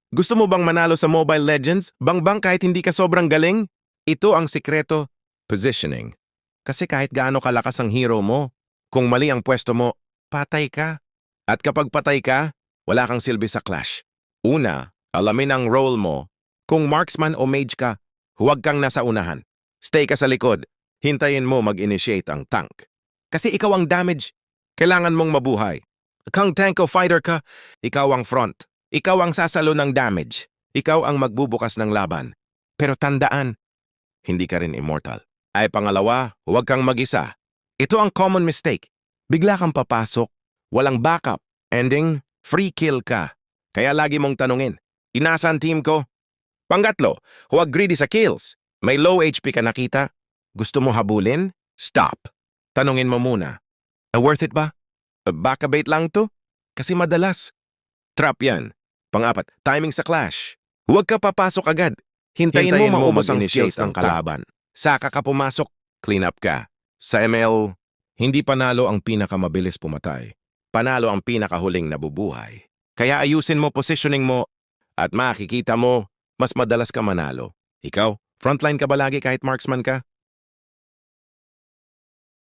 Gusto mo bang manalo sa Mobile Legends? Bang kahit hindi ka sobrang galing? Ito ang sikreto, positioning. Kasi kahit gaano kalakas ang hero mo, kung mali ang pwesto mo, patay ka. At kapag patay ka, wala kang silbi sa clash. Una, alamin ang role mo. Kung marksman o mage ka, huwag kang nasa unahan. Stay ka sa likod. Hintayin mo mag-initiate ang tank. Kasi ikaw ang damage. Kailangan mong mabuhay. Kung tank o fighter ka, ikaw ang front. Ikaw ang sasalo ng damage. Ikaw ang magbubukas ng laban. Pero tandaan, hindi ka rin immortal. Ay pangalawa, huwag kang mag-isa. Ito ang common mistake. Bigla kang papasok, walang backup. Ending, free kill ka. Kaya lagi mong tanungin, inasan team ko? Pangatlo, huwag greedy sa kills. May low HP ka nakita? Gusto mo habulin? Stop. Tanungin mo muna, worth it ba? Baka bait lang to? Kasi madalas, trap yan. Pangapat, timing sa clash. Huwag ka papasok agad. Hintayin mo maubos ang skills ng kalaban. Saka ka pumasok, clean up ka. Sa ML, hindi panalo ang pinakamabilis pumatay. Panalo ang pinakahuling nabubuhay. Kaya ayusin mo positioning mo at makikita mo, mas madalas ka manalo. Ikaw, frontline ka ba lagi kahit marksman ka?